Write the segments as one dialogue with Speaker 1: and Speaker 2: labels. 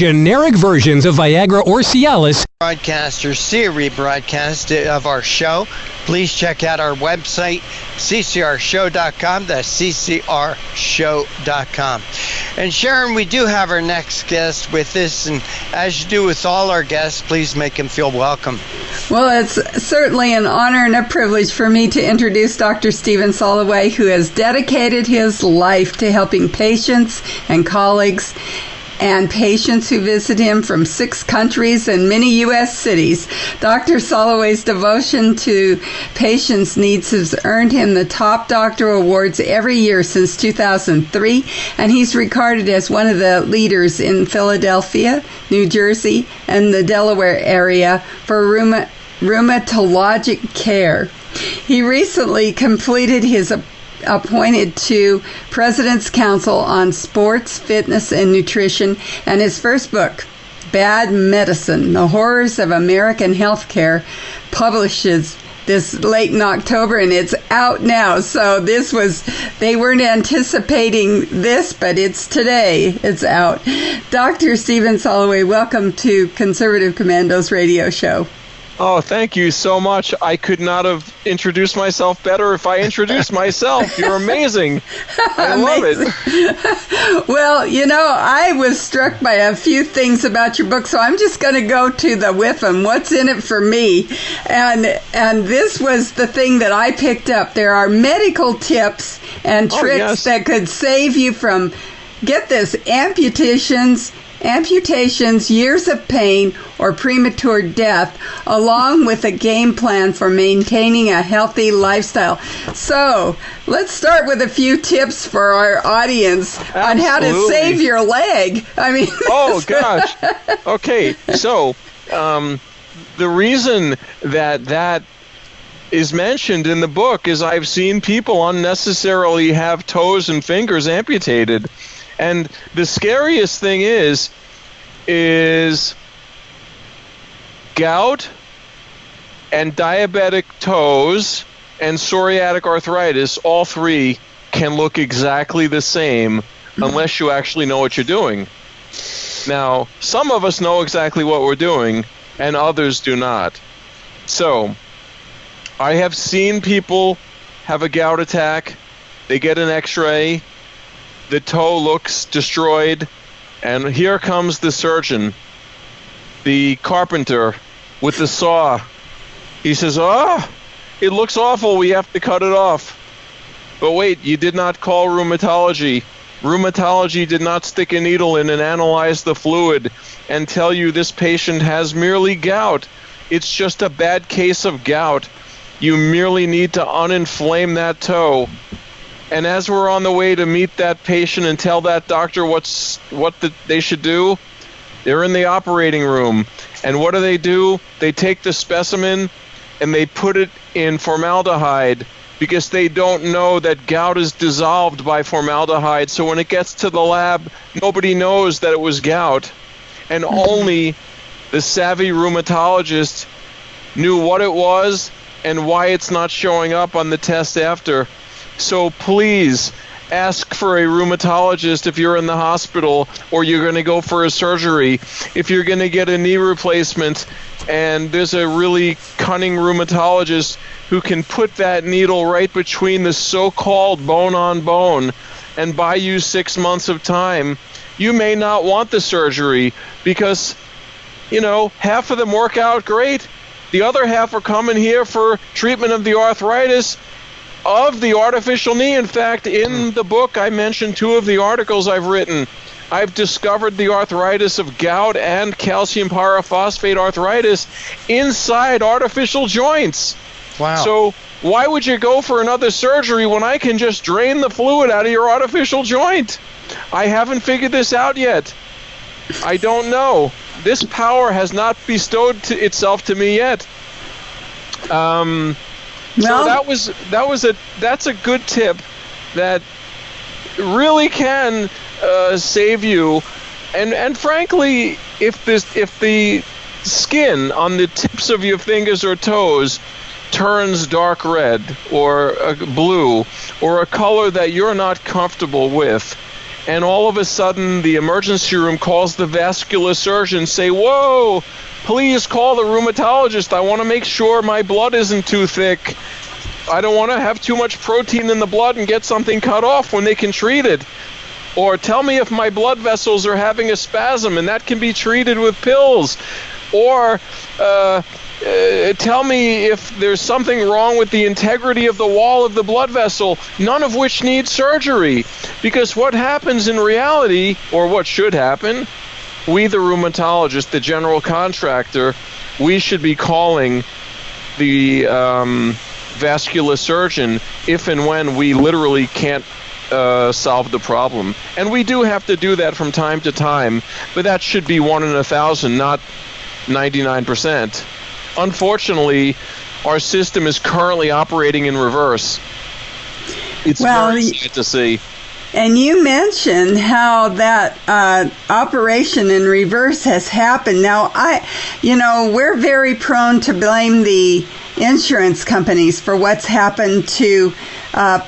Speaker 1: generic versions of Viagra or Cialis.
Speaker 2: Broadcast or see a rebroadcast of our show, please check out our website, ccrshow.com. That's ccrshow.com. And Sharon, we do have our next guest with us, and as you do with all our guests, please make them feel welcome.
Speaker 3: Well, it's certainly an honor and a privilege for me to introduce Dr. Stephen Soloway, who has dedicated his life to helping patients and colleagues and patients who visit him from 6 countries and many U.S. cities. Dr. Soloway's devotion to patients' needs has earned him the top doctor awards every year since 2003, and he's regarded as one of the leaders in Philadelphia, New Jersey, and the Delaware area for rheumatologic care. He recently completed his appointed to President's Council on Sports, Fitness, and Nutrition, and his first book, Bad Medicine, The Horrors of American Healthcare, publishes this late in October, and it's out now. So they weren't anticipating this, but it's today. It's out. Dr. Stephen Soloway, welcome to Conservative Commandos radio show.
Speaker 4: Oh, thank you so much. I could not have introduced myself better if I introduced myself. You're amazing. I love it.
Speaker 3: Well, I was struck by a few things about your book, so I'm just going to go to the with them. What's in it for me? And this was the thing that I picked up. There are medical tips and tricks that could save you from, get this, amputations, years of pain, or premature death, along with a game plan for maintaining a healthy lifestyle. So, let's start with a few tips for our audience on how to save your leg.
Speaker 4: Oh, gosh. Okay, so the reason that is mentioned in the book is I've seen people unnecessarily have toes and fingers amputated. And the scariest thing is gout and diabetic toes and psoriatic arthritis, all 3 can look exactly the same unless you actually know what you're doing. Now, some of us know exactly what we're doing and others do not. So, I have seen people have a gout attack, they get an x-ray, the toe looks destroyed, and here comes the surgeon, the carpenter, with the saw. He says, it looks awful, we have to cut it off. But wait, you did not call rheumatology. Rheumatology did not stick a needle in and analyze the fluid and tell you this patient has merely gout. It's just a bad case of gout. You merely need to uninflame that toe. And as we're on the way to meet that patient and tell that doctor what they should do, they're in the operating room. And what do? They take the specimen and they put it in formaldehyde because they don't know that gout is dissolved by formaldehyde. So when it gets to the lab, nobody knows that it was gout. And only the savvy rheumatologist knew what it was and why it's not showing up on the test after. So please ask for a rheumatologist if you're in the hospital or you're going to go for a surgery. If you're going to get a knee replacement and there's a really cunning rheumatologist who can put that needle right between the so-called bone on bone and buy you 6 months of time, you may not want the surgery because, half of them work out great. The other half are coming here for treatment of the arthritis of the artificial knee. In fact, in the book, I mentioned 2 of the articles I've written. I've discovered the arthritis of gout and calcium pyrophosphate arthritis inside artificial joints.
Speaker 2: Wow.
Speaker 4: So why would you go for another surgery when I can just drain the fluid out of your artificial joint? I haven't figured this out yet. I don't know. This power has not bestowed itself to me yet. So that's a good tip that really can save you. And frankly, if the skin on the tips of your fingers or toes turns dark red or blue or a color that you're not comfortable with, and all of a sudden the emergency room calls the vascular surgeon, say, whoa, please call the rheumatologist. I want to make sure my blood isn't too thick. I don't want to have too much protein in the blood and get something cut off when they can treat it. Or tell me if my blood vessels are having a spasm, and that can be treated with pills. Or tell me if there's something wrong with the integrity of the wall of the blood vessel, none of which needs surgery. Because what happens in reality, or what should happen, we, the rheumatologist, the general contractor, we should be calling the vascular surgeon if and when we literally can't solve the problem. And we do have to do that from time to time, but that should be 1 in 1,000, not 99%. Unfortunately, our system is currently operating in reverse. It's very sad to see.
Speaker 3: And you mentioned how that operation in reverse has happened. Now, we're very prone to blame the insurance companies for what's happened to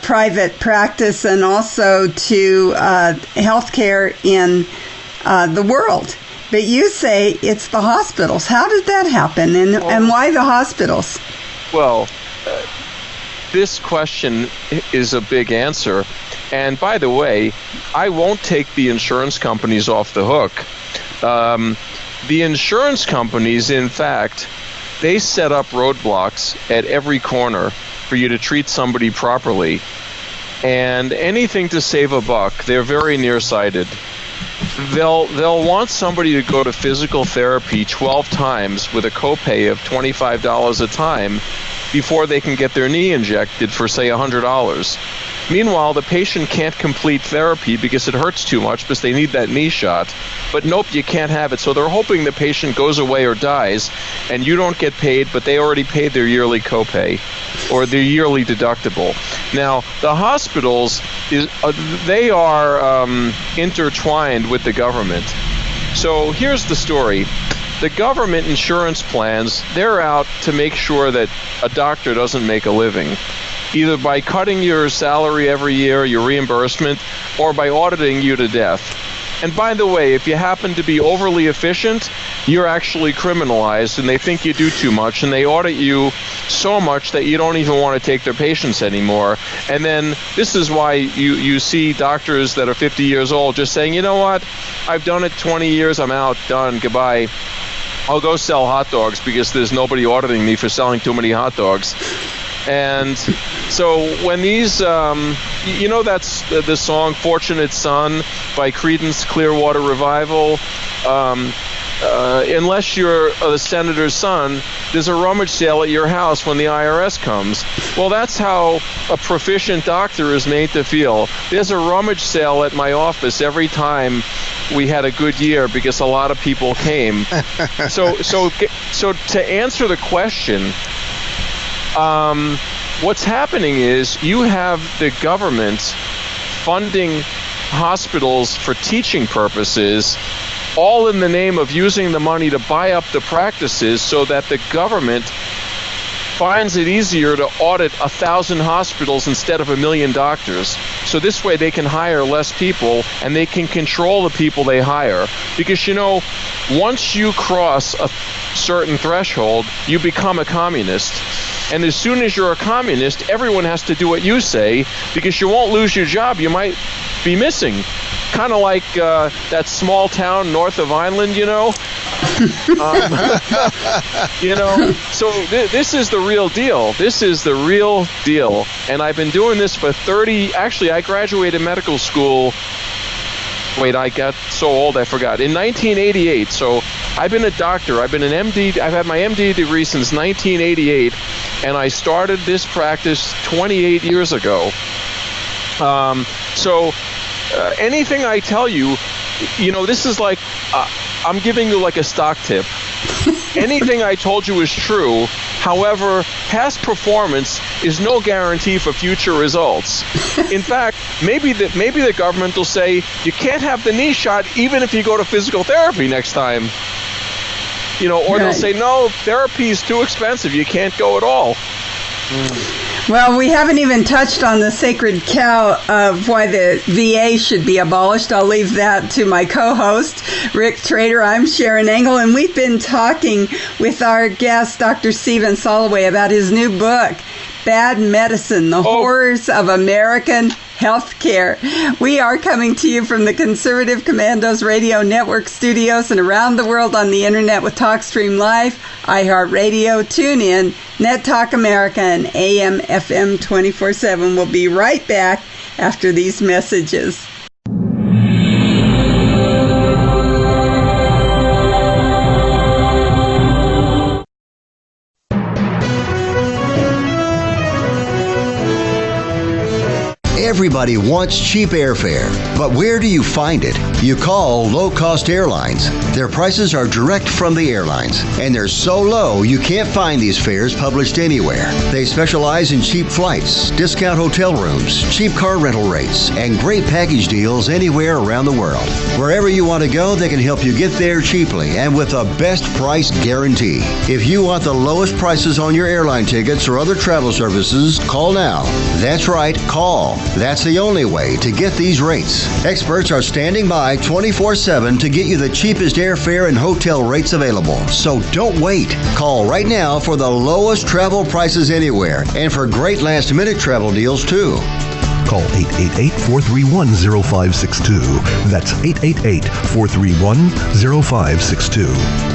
Speaker 3: private practice and also to healthcare in the world. But you say it's the hospitals. How did that happen, and why the hospitals?
Speaker 4: Well, this question is a big answer. And by the way, I won't take the insurance companies off the hook. The insurance companies, in fact, they set up roadblocks at every corner for you to treat somebody properly. And anything to save a buck, they're very nearsighted. They'll want somebody to go to physical therapy 12 times with a copay of $25 a time before they can get their knee injected for, say, $100. Meanwhile, the patient can't complete therapy because it hurts too much because they need that knee shot. But nope, you can't have it. So they're hoping the patient goes away or dies, and you don't get paid, but they already paid their yearly copay or their yearly deductible. Now, the hospitals, they are intertwined with the government. So here's the story. The government insurance plans, they're out to make sure that a doctor doesn't make a living, either by cutting your salary every year, your reimbursement, or by auditing you to death. And by the way, if you happen to be overly efficient, you're actually criminalized, and they think you do too much, and they audit you so much that you don't even want to take their patients anymore. And then this is why you see doctors that are 50 years old just saying, you know what, I've done it 20 years, I'm out, done, goodbye. I'll go sell hot dogs because there's nobody auditing me for selling too many hot dogs. And so when these, that's the song Fortunate Son by Creedence Clearwater Revival. Unless you're the senator's son, there's a rummage sale at your house when the IRS comes. Well, that's how a proficient doctor is made to feel. There's a rummage sale at my office every time we had a good year because a lot of people came. So to answer the question, what's happening is you have the government funding hospitals for teaching purposes, all in the name of using the money to buy up the practices so that the government finds it easier to audit 1,000 hospitals instead of 1 million doctors. So this way they can hire less people and they can control the people they hire. Because, once you cross a certain threshold, you become a communist. And as soon as you're a communist, everyone has to do what you say because you won't lose your job. You might be missing. Kind of like that small town north of Vineland, So this is the real deal. This is the real deal. And I've been doing this for actually, I graduated medical school. Wait, I got so old I forgot. In 1988, so I've been a doctor. I've been an MD. I've had my MD degree since 1988, and I started this practice 28 years ago. Anything I tell you, this is like I'm giving you like a stock tip. Anything I told you is true. However, past performance is no guarantee for future results. In fact, maybe the government will say you can't have the knee shot even if you go to physical therapy next time. Or they'll say no, therapy is too expensive. You can't go at all.
Speaker 3: Well, we haven't even touched on the sacred cow of why the VA should be abolished. I'll leave that to my co-host, Rick Trader. I'm Sharon Engel, and we've been talking with our guest, Dr. Stephen Soloway, about his new book, Bad Medicine, The Horrors of American Healthcare. We are coming to you from the Conservative Commandos Radio Network studios and around the world on the internet with TalkStream Live, iHeartRadio, TuneIn, Net Talk America, and AM FM 24/7. We'll be right back after these messages.
Speaker 5: Everybody wants cheap airfare, but where do you find it? You call low-cost airlines. Their prices are direct from the airlines, and they're so low you can't find these fares published anywhere. They specialize in cheap flights, discount hotel rooms, cheap car rental rates, and great package deals anywhere around the world. Wherever you want to go, they can help you get there cheaply and with a best price guarantee. If you want the lowest prices on your airline tickets or other travel services, call now. That's right, call. That's the only way to get these rates. Experts are standing by 24/7 to get you the cheapest airfare and hotel rates available. So don't wait. Call right now for the lowest travel prices anywhere and for great last-minute travel deals too.
Speaker 6: Call 888-431-0562. That's 888-431-0562.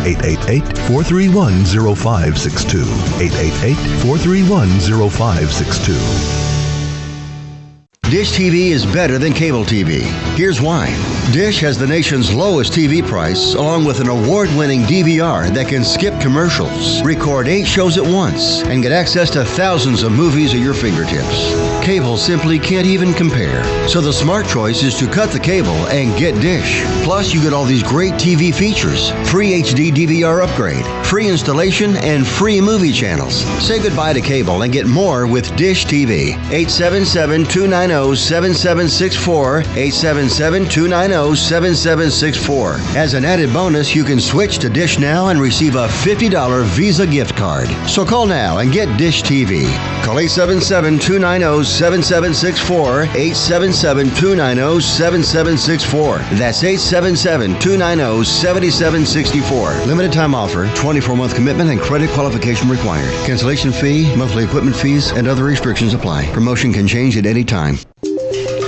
Speaker 6: 888-431-0562. 888-431-0562.
Speaker 5: Dish TV is better than cable TV. Here's why. Dish has the nation's lowest TV price, along with an award-winning DVR that can skip commercials, record 8 shows at once, and get access to thousands of movies at your fingertips. Cable simply can't even compare. So the smart choice is to cut the cable and get Dish. Plus, you get all these great TV features, free HD DVR upgrade, free installation, and free movie channels. Say goodbye to cable and get more with Dish TV. 877-290-7764, 877-290-7764. As an added bonus, you can switch to Dish now and receive a $50 Visa gift card. So call now and get Dish TV. Call 877-290-7764, 877-290-7764. That's 877-290-7764. Limited time offer, 24-month commitment and credit qualification required. Cancellation fee, monthly equipment fees, and other restrictions apply. Promotion can change at any time.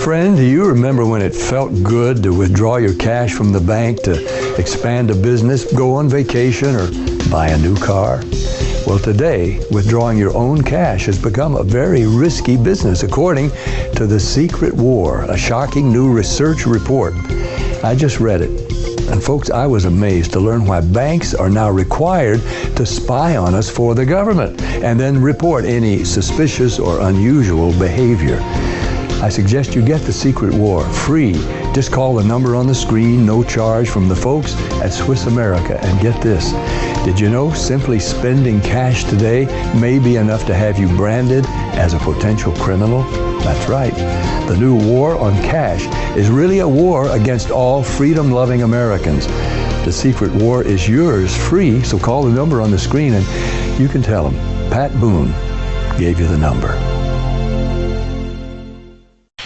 Speaker 7: Friend, do you remember when it felt good to withdraw your cash from the bank to expand a business, go on vacation, or buy a new car? Well, today, withdrawing your own cash has become a very risky business, according to The Secret War, a shocking new research report. I just read it. And folks, I was amazed to learn why banks are now required to spy on us for the government and then report any suspicious or unusual behavior. I suggest you get The Secret War free. Just call the number on the screen, no charge, from the folks at Swiss America. And get this, did you know simply spending cash today may be enough to have you branded as a potential criminal? That's right. The new war on cash is really a war against all freedom-loving Americans. The Secret War is yours free, so call the number on the screen and you can tell them Pat Boone gave you the number.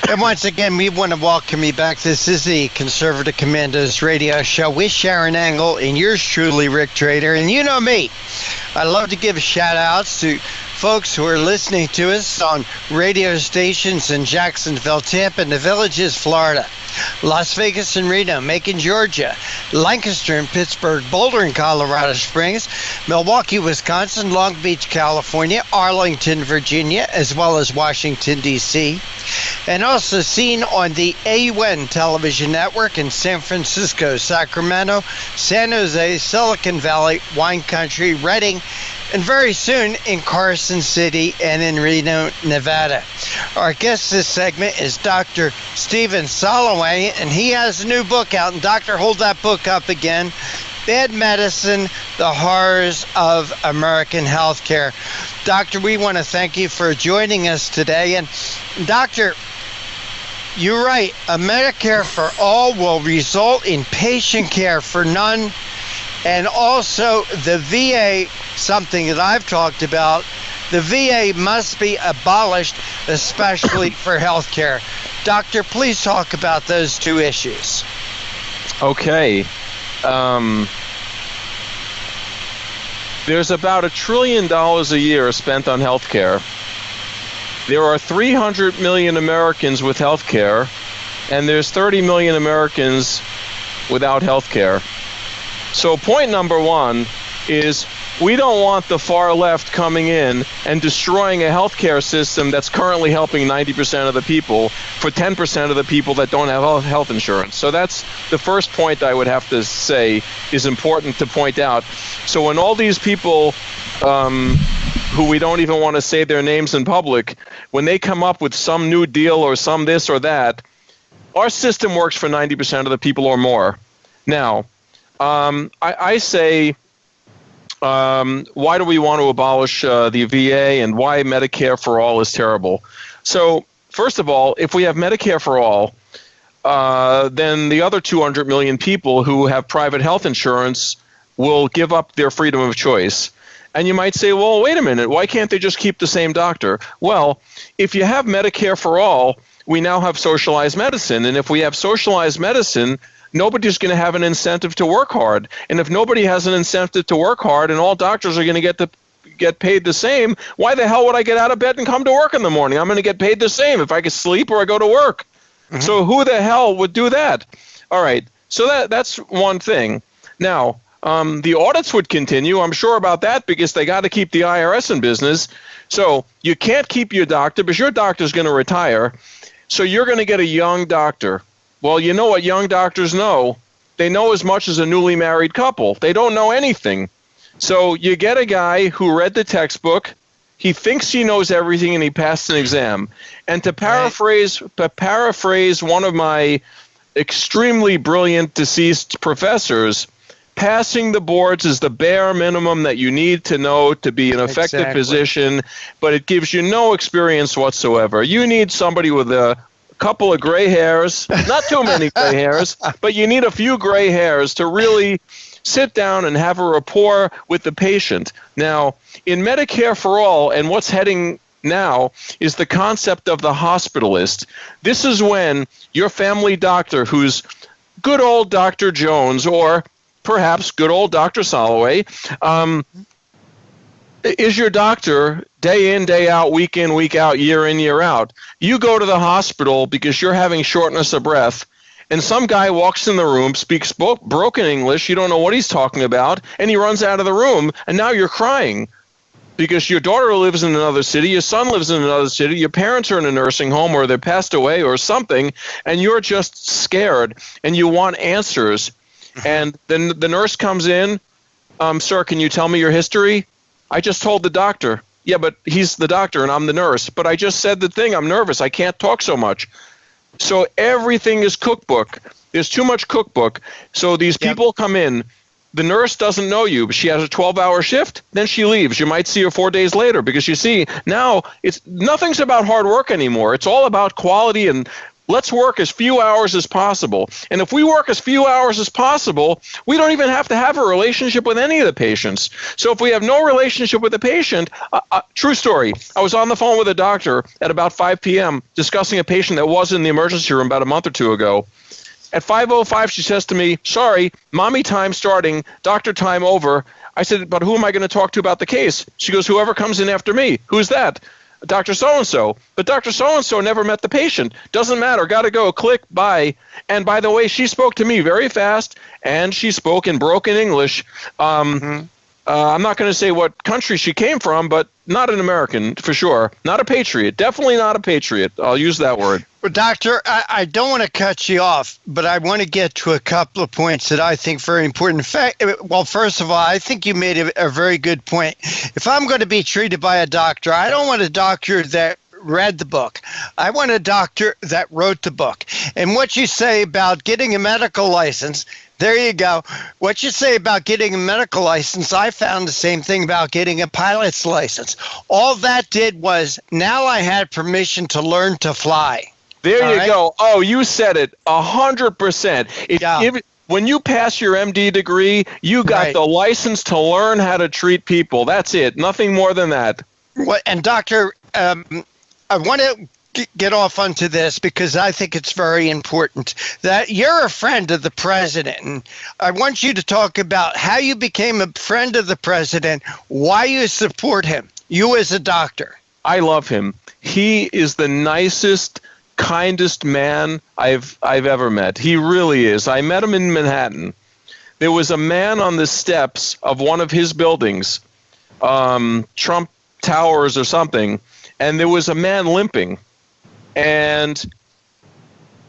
Speaker 2: And once again, we want to welcome you back. This is the Conservative Commandos radio show with Sharon Engel and yours truly, Rick Trader. And you know me, I love to give shout-outs to folks who are listening to us on radio stations in Jacksonville, Tampa, and the Villages, Florida, Las Vegas and Reno, Macon, Georgia, Lancaster and Pittsburgh, Boulder and Colorado Springs, Milwaukee, Wisconsin, Long Beach, California, Arlington, Virginia, as well as Washington, D.C., and also seen on the AUN television network in San Francisco, Sacramento, San Jose, Silicon Valley, Wine Country, Redding, and very soon in Carson City and in Reno, Nevada. Our guest this segment is Dr. Stephen Soloway, and he has a new book out. And Doctor, hold that book up again. Bad Medicine, The Horrors of American Healthcare. Doctor, we want to thank you for joining us today. And Doctor, you're right. A Medicare for all will result in patient care for none. And also the VA, something that I've talked about, The VA must be abolished, especially for health care. Doctor, please talk about those two issues.
Speaker 4: Okay. There's about $1 trillion a year spent on health care. There are 300 million Americans with health care, and there's 30 million Americans without health care. So point number one is we don't want the far left coming in and destroying a healthcare system that's currently helping 90% of the people for 10% of the people that don't have health insurance. So that's the first point I would have to say is important to point out. So when all these people who we don't even want to say their names in public, when they come up with some new deal or some this or that, our system works for 90% of the people or more. Now, I say, why do we want to abolish the VA and why Medicare for all is terrible? So, first of all, if we have Medicare for all, then the other 200 million people who have private health insurance will give up their freedom of choice. And you might say, well, wait a minute, why can't they just keep the same doctor? Well, if you have Medicare for all, we now have socialized medicine. And if we have socialized medicine, nobody's going to have an incentive to work hard. And if nobody has an incentive to work hard and all doctors are going to get paid the same, why the hell would I get out of bed and come to work in the morning? I'm going to get paid the same if I can sleep or I go to work. Mm-hmm. So who the hell would do that? All right. So that's one thing. Now, the audits would continue. I'm sure about that because they got to keep the IRS in business. So you can't keep your doctor because your doctor's going to retire. So you're going to get a young doctor. Well, you know what young doctors know? They know as much as a newly married couple. They don't know anything. So you get a guy who read the textbook, he thinks he knows everything, and he passed an exam. And to paraphrase one of my extremely brilliant deceased professors, passing the boards is the bare minimum that you need to know to be an effective physician, but it gives you no experience whatsoever. You need somebody with a couple of gray hairs, not too many gray hairs, but you need a few gray hairs to really sit down and have a rapport with the patient. Now, in Medicare for All, and what's heading now is the concept of the hospitalist. This is when your family doctor, who's good old Dr. Jones or perhaps good old Dr. Soloway, is your doctor day in, day out, week in, week out, year in, year out. You go to the hospital because you're having shortness of breath, and some guy walks in the room, speaks broken English, you don't know what he's talking about, and he runs out of the room, and now you're crying because your daughter lives in another city, your son lives in another city, your parents are in a nursing home or they passed away or something, and you're just scared, and you want answers. And then the nurse comes in, sir, can you tell me your history? I just told the doctor. Yeah, but he's the doctor and I'm the nurse. But I just said the thing. I'm nervous. I can't talk so much. So everything is cookbook. There's too much cookbook. So these people come in. The nurse doesn't know you, but she has a 12-hour shift. Then she leaves. You might see her 4 days later because you see now nothing's about hard work anymore. It's all about quality and let's work as few hours as possible. And if we work as few hours as possible, we don't even have to have a relationship with any of the patients. So if we have no relationship with the patient, true story, I was on the phone with a doctor at about 5 p.m. discussing a patient that was in the emergency room about a month or two ago. At 5:05, she says to me, sorry, mommy time starting, doctor time over. I said, but who am I going to talk to about the case? She goes, whoever comes in after me. Who's that? Dr. So-and-so. But Dr. So-and-so never met the patient. Doesn't matter. Got to go. Click. Bye. And by the way, she spoke to me very fast, and she spoke in broken English. I'm not going to say what country she came from, but not an American for sure. Not a patriot. Definitely not a patriot. I'll use that word.
Speaker 2: Well, Doctor, I don't want to cut you off, but I want to get to a couple of points that I think are very important. In fact, well, first of all, I think you made a very good point. If I'm going to be treated by a doctor, I don't want a doctor that read the book. I want a doctor that wrote the book. And what you say about getting a medical license, there you go. What you say about getting a medical license, I found the same thing about getting a pilot's license. All that did was now I had permission to learn to fly.
Speaker 4: There you go. Oh, you said it 100%. When you pass your MD degree, you got the license to learn how to treat people. That's it. Nothing more than that.
Speaker 2: What, and Doctor, I want to get off onto this because I think it's very important that you're a friend of the president. And I want you to talk about how you became a friend of the president, why you support him, you as a doctor.
Speaker 4: I love him. He is the nicest, kindest man I've ever met. He really is. I met him in Manhattan. There was a man on the steps of one of his buildings, Trump Towers or something, and there was a man limping. And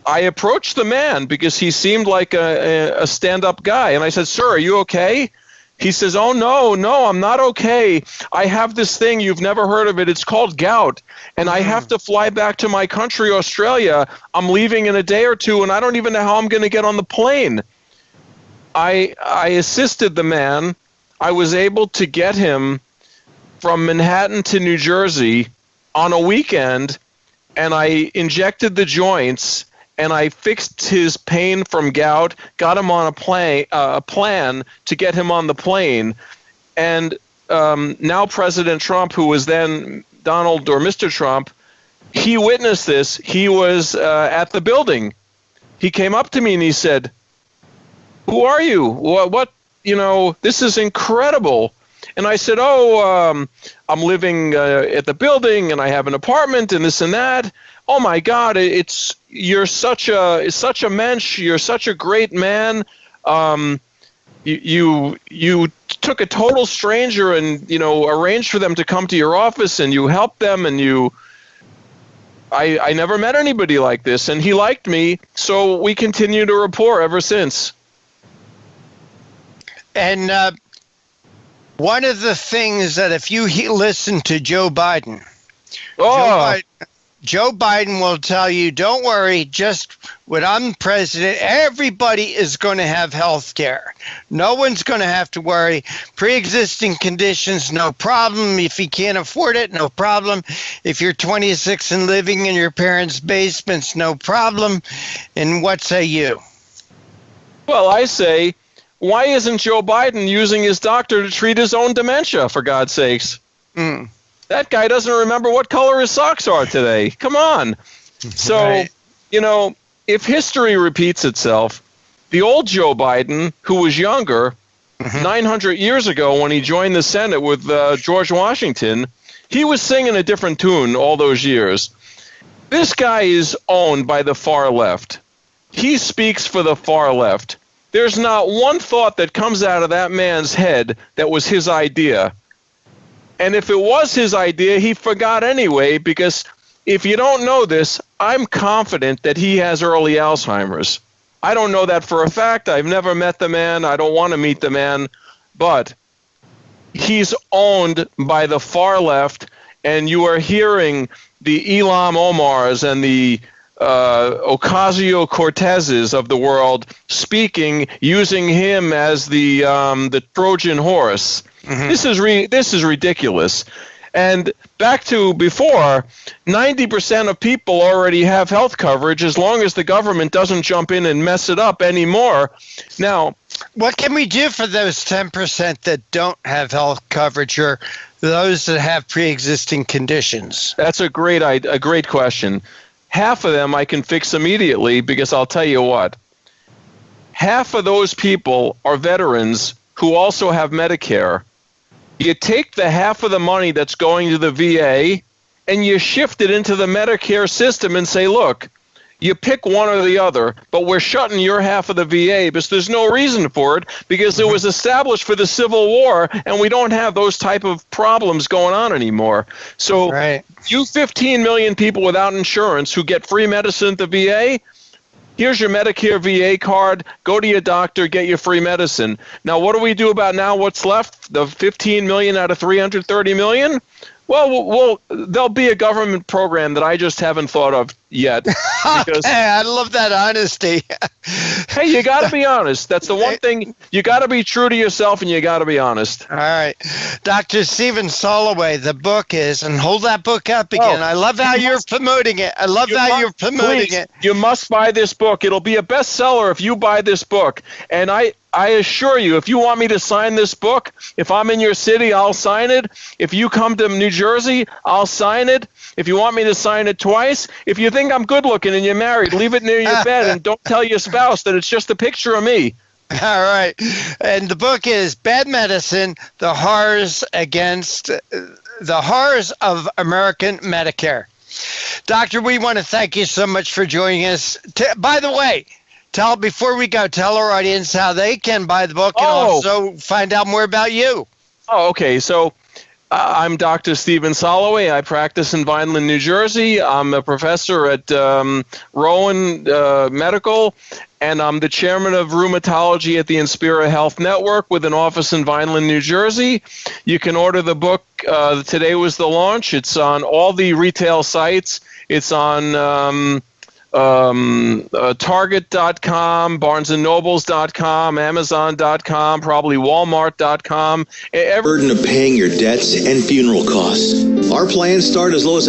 Speaker 4: I approached the man because he seemed like a stand-up guy. And I said, "Sir, are you okay?" He says, "Oh, no, I'm not okay. I have this thing, you've never heard of it. It's called gout. And I have to fly back to my country, Australia. I'm leaving in a day or two, and I don't even know how I'm going to get on the plane." I assisted the man. I was able to get him from Manhattan to New Jersey on a weekend, and I injected the joints, and I fixed his pain from gout, got him on a plan to get him on the plane. And now President Trump, who was then Donald or Mr. Trump, he witnessed this. He was at the building. He came up to me and he said, "Who are you? What, this is incredible." And I said, I'm living at the building, and I have an apartment, and this and that. Oh my God, you're such a mensch. You're such a great man. You took a total stranger and arranged for them to come to your office, and you helped them, and I never met anybody like this, and he liked me, so we continue to rapport ever since.
Speaker 2: And one of the things that if you listen to Joe Biden, Joe Biden will tell you, don't worry, just when I'm president, everybody is going to have health care. No one's going to have to worry. Pre-existing conditions, no problem. If you can't afford it, no problem. If you're 26 and living in your parents' basements, no problem. And what say you?
Speaker 4: Well, I say, why isn't Joe Biden using his doctor to treat his own dementia, for God's sakes? That guy doesn't remember what color his socks are today. Come on. So,
Speaker 2: Right.
Speaker 4: If history repeats itself, the old Joe Biden, who was younger, 900 years ago when he joined the Senate with George Washington, he was singing a different tune all those years. This guy is owned by the far left. He speaks for the far left. There's not one thought that comes out of that man's head that was his idea. And if it was his idea, he forgot anyway, because if you don't know this, I'm confident that he has early Alzheimer's. I don't know that for a fact. I've never met the man. I don't want to meet the man. But he's owned by the far left, and you are hearing the Ilham Omars and the Ocasio-Cortezes of the world speaking, using him as the Trojan horse. This is ridiculous. And back to before, 90% of people already have health coverage as long as the government doesn't jump in and mess it up anymore. Now,
Speaker 2: What can we do for those 10% that don't have health coverage or those that have pre-existing conditions?
Speaker 4: that's a great question. Half of them I can fix immediately, because I'll tell you what. Half of those people are veterans who also have Medicare. You take the half of the money that's going to the VA and you shift it into the Medicare system and say, look, you pick one or the other, but we're shutting your half of the VA because there's no reason for it, because it was established for the Civil War, and we don't have those type of problems going on anymore. So
Speaker 2: Right.
Speaker 4: you 15 million people without insurance who get free medicine at the VA, here's your Medicare VA card. Go to your doctor, get your free medicine. Now, what do we do about now what's left? The 15 million out of 330 million? Well, there'll be a government program that I just haven't thought of yet. Because,
Speaker 2: I love that honesty.
Speaker 4: hey, you got to be honest. That's the one thing. You got to be true to yourself, and you got to be honest.
Speaker 2: All right. Dr. Stephen Soloway, the book is, and hold that book up again. I love how you're promoting it. You're promoting
Speaker 4: Please,
Speaker 2: it.
Speaker 4: you must buy this book. It'll be a bestseller if you buy this book. And I I assure you, if you want me to sign this book, if I'm in your city, I'll sign it. If you come to New Jersey, I'll sign it. If you want me to sign it twice, if you think I'm good looking and you're married, leave it near your bed and don't tell your spouse that it's just a picture of me.
Speaker 2: All right. And the book is Bad Medicine, the horrors of American Medicare. Doctor, we want to thank you so much for joining us. By the way, before we go, tell our audience how they can buy the book and also find out more about you. Oh,
Speaker 4: okay. So I'm Dr. Stephen Soloway. I practice in Vineland, New Jersey. I'm a professor at Rowan Medical, and I'm the chairman of rheumatology at the Inspira Health Network with an office in Vineland, New Jersey. You can order the book. Today was the launch. It's on all the retail sites. It's on Target.com, BarnesandNobles.com, Amazon.com, probably Walmart.com.
Speaker 8: Burden of paying your debts and funeral costs. Our plans start as low as